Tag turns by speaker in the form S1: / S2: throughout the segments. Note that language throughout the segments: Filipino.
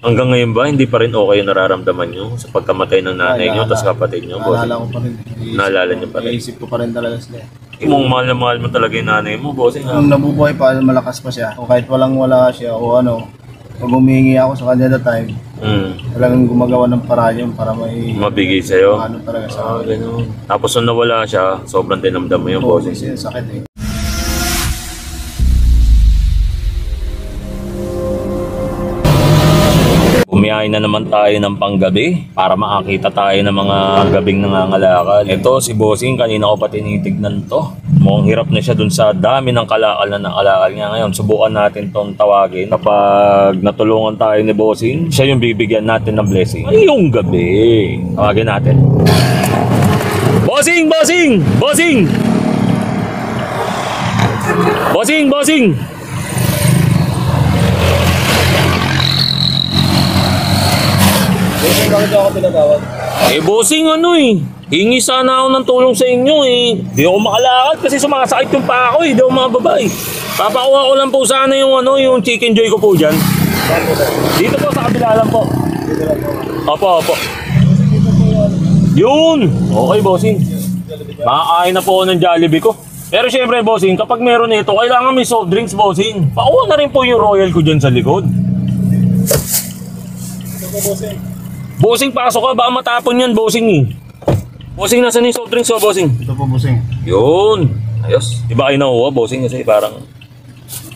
S1: Hanggang ngayon ba, hindi pa rin okay yung nararamdaman nyo sa pagkamatay ng nanay nyo, tapos kapatid nyo?
S2: Naalala ko pa rin.
S1: Naalala nyo pa rin?
S2: Iisip ko pa rin talaga sila.
S1: Mong mahal na mahal mo talaga yung nanay mo, bossing.
S2: Nung nabubuhay pa, malakas pa siya. O kahit walang wala siya o ano, pag humingi ako sa kanya that time, talagang gumagawa ng paraan yun para may
S1: mabigay sa'yo.
S2: ano talaga sa akin.
S1: Ganun. Tapos nung nawala siya, sobrang dinamdam mo yung
S2: Oo,
S1: bossing.
S2: kasi sakit eh.
S1: Bumiyahin na naman tayo ng panggabi para makakita tayo ng mga gabing nangangalakal. Ito si bossing, kanina ko pa tinitignan to. Mukhang hirap na siya dun sa dami ng kalakal na nakalakal niya ngayon. Subukan natin tong tawagin. Kapag natulungan tayo ni bossing, siya yung bibigyan natin ng blessing. Ngayong gabi. Tawagin natin. Bossing! Bossing! Bossing! Bossing! Bossing!
S2: Bakit ako tinatawag?
S1: Bossing hingi sana ako ng tulong sa inyo Di ako makalakad kasi sumasakit yung paa ko Di ako mababa Papakuha ko lang po sana yung chicken joy ko po dyan. Dito po sa kabila lang po.
S2: Dito lang po.
S1: Opo. Yun! Okay, bossing. Makakain na po ako ng Jollibee ko. Pero syempre, bossing, kapag meron nito, kailangan may soft drinks, bossing. Pakuha na rin po yung Royal ko dyan sa likod.
S2: Ito po, bossing.
S1: Bossing, pasok ka. Baka matapon yan, bossing Bossing, nasa yung soft drinks mo, bossing?
S2: Ito po, bossing.
S1: Yun. Ayos. Di ba kayo nakuha, bossing? Kasi parang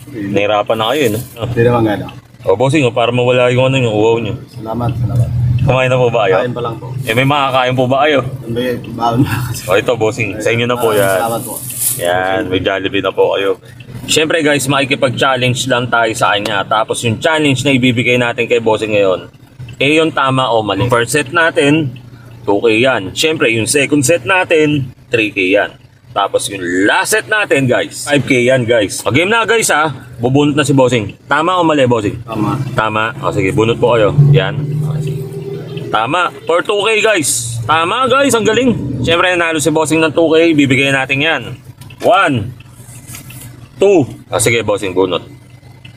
S1: nahirapan na kayo, no?
S2: Hindi naman gano'n.
S1: Bossing, para mawala yung yung uwaw nyo.
S2: Salamat.
S1: Kumain na po ba kayo?
S2: Kain pa lang po.
S1: May makakain po ba kayo?
S2: Baon na kasi.
S1: Ito, bossing. Sa inyo na po yan.
S2: Salamat po.
S1: Yan, may Jollibee na po kayo. Siyempre guys, makikipag-challenge lang tayo sa kanya. Tapos yung challenge na ibibigay natin kay bossing ngayon, yung tama o mali. First set natin, 2K yan. Siyempre, yung second set natin, 3K yan. Tapos yung last set natin guys, 5K yan guys. Game na guys bubunot na si bossing. Tama o mali, bossing?
S2: Tama.
S1: Tama. Sige, bunot po kayo. Yan. Sige. Tama. For 2K guys. Tama guys, ang galing. Siyempre, nanalo si bossing ng 2K, bibigyan natin yan. 1, 2. Sige, bossing, bunot.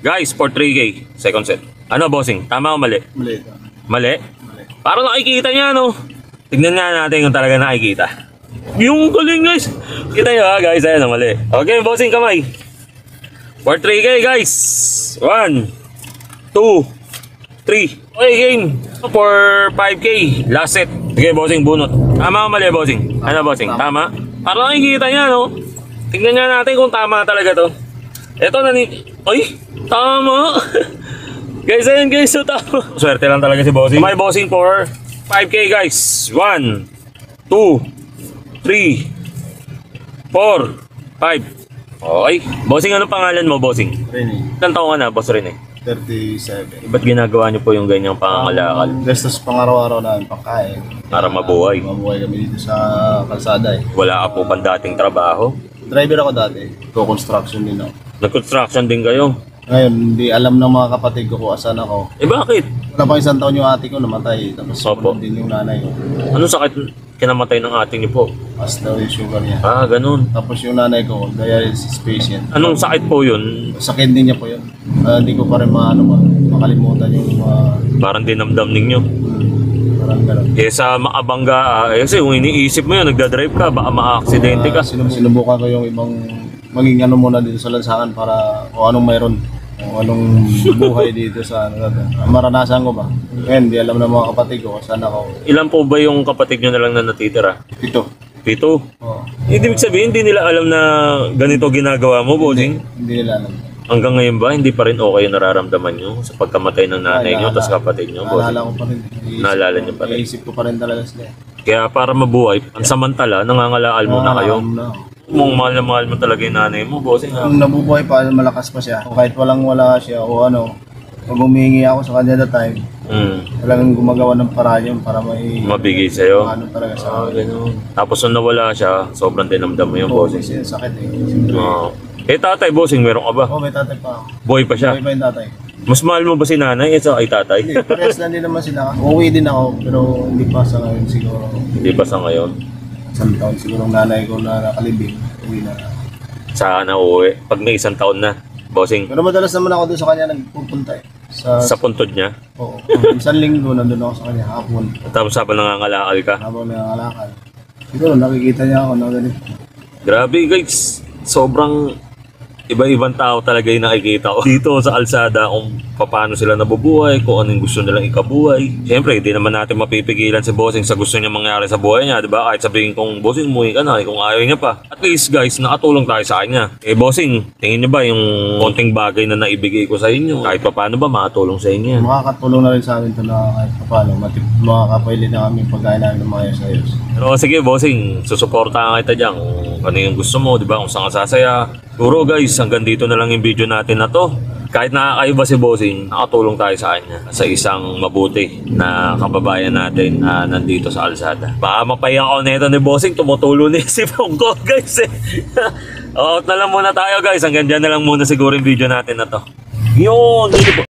S1: Guys, for 3K, second set. Ano, bossing? Tama o mali?
S2: Mali.
S1: Mali? Parang nakikita niya, no? Tignan nga natin kung talaga nakikita. Yung galing, guys. Kita nyo, guys. Ayan, mali. Okay, bossing, kamay. For 3K, guys. 1, 2, 3. Okay, game. For 5K, last set. Sige, bossing, bunot. Tama o mali, bossing? Ano, bossing? Tama? Parang nakikita niya, no? Tignan nga natin kung tama talaga to. Ito na Ay, tama. Guys, ayun guys, so tama. Swerte lang talaga si bossing. May bossing for 5K guys. 1, 2, 3, 4, 5. Okay. Bossing, ano pangalan mo, bossing?
S2: Rene.
S1: Ilang taon ka na, boss Rene?
S2: 37.
S1: Ba't ginagawa niyo po yung ganyang pangangalakal?
S2: Gastos pang-araw-araw namin pagkain.
S1: Para mabuhay.
S2: Mabuhay kami dito sa kalsada eh.
S1: Wala ka po bang dating trabaho?
S2: Driver ako dati. Co-construction din ako.
S1: Nag-construction din kayo?
S2: Ngayon, hindi alam ng mga kapatid ko kung asan ako.
S1: Bakit?
S2: Wala pa isang taon yung ate ko namatay. Tapos
S1: Opo.
S2: din yung nanay ko.
S1: Anong sakit kinamatay ng ating niyo po?
S2: Mas daw yung sugar niya.
S1: Ganun.
S2: Tapos yung nanay ko, dialysis patient.
S1: Anong sakit po yun?
S2: Sakit din niya po yun. Hindi ko pa rin makalimutan yung
S1: Parang dinamdam ninyo.
S2: parang gano'n.
S1: Sa Maabangga, kasi kung iniisip mo yun, nagdadrive ka, baka ma-aksidente ka.
S2: Sinubukan ko yung ibang maging muna dito sa lansangan para kung anong mayroon. Kung anong buhay dito sa maranasan ko ba. Ngayon, di alam ng mga kapatid ko kung saan ako.
S1: Ilan po ba yung kapatid nyo na lang na natitira?
S2: Ito.
S1: 7?
S2: Oo.
S1: Ibig sabihin, hindi nila alam na ganito ginagawa mo, bossing?
S2: Hindi nila alam.
S1: Hanggang ngayon ba, hindi pa rin okay yung nararamdaman nyo sa pagkamatay ng nanay nyo, tapos kapatid nyo, bossing?
S2: Naalala ko pa rin.
S1: Naalala nyo pa rin.
S2: Iisip ko pa rin talaga sila.
S1: Kaya para mabuhay, ang samantala, nangangalakal muna kayo. Mong mahal na mahal mo talaga yung nanay mo, bossing.
S2: Nung nabubuhay pa, malakas pa siya. O kahit walang wala siya o ano, pag humingi ako sa kanya that time, talagang gumagawa ng paraan yun para may
S1: mabigay sa'yo.
S2: ano talaga sa akin.
S1: Tapos nung nawala siya, sobrang dinamdam mo yung
S2: Oo,
S1: bossing.
S2: kasi sakit eh.
S1: Tatay, bossing, meron ka ba?
S2: Oo, may tatay pa ako.
S1: Buhay pa siya.
S2: Buhay pa yung tatay.
S1: Mas mahal mo ba si nanay ay tatay?
S2: Hindi, parehas lang din naman sila. Uuwi din ako, pero hindi pa sa ngayon siguro.
S1: Hindi pa sa ngayon.
S2: Isang taon siguro ang nanay ko na nakalibing. Uwi na.
S1: Saan na uuwi? Pag may 1 taon na, bossing.
S2: Pero madalas naman ako doon sa kanya nagpupunta eh.
S1: Sa puntod niya.
S2: Oo. Isang linggo nandun ako sa kanya hapon.
S1: Tapos habang nangangalakal ka.
S2: Habang nangangalakal. Siguro nakikita niya ako na ganito.
S1: Grabe guys, sobrang iba-ibang tao talaga yung nakikita ko dito sa kalsada kung paano sila nabubuhay, kung ano yung gusto nilang ikabuhay. Siyempre, hindi naman natin mapipigilan si Bossing sa gusto niya mangyari sa buhay niya, di ba? Kahit sabihin kong Bossing, umuwi ka na, kung ayaw niya pa. At least guys, nakatulong tayo sa kanya. Bossing, tingin niyo ba yung konting bagay na naibigay ko sa inyo, kahit paano ba makatulong sa inyo yan?
S2: Makakatulong na rin sa amin ito na kahit paano. Makakapaili na kami pagkain namin ng mga ayos.
S1: Pero sige Bossing, susuportahan kita dyan kung ano yung gusto mo, di ba? Kung saan ka sasaya. Siguro guys, hanggang dito na lang yung video natin na to. Kahit nakakaiba si Bossing, nakatulong tayo sa kanya sa isang mabuti na kababayan natin na nandito sa kalsada. Baka mapahiya ako nito ni Bossing, tumutulo ni si Pongko guys eh. Out na lang muna tayo guys, hanggang dyan na lang muna siguro yung video natin na to. Yun, dito po.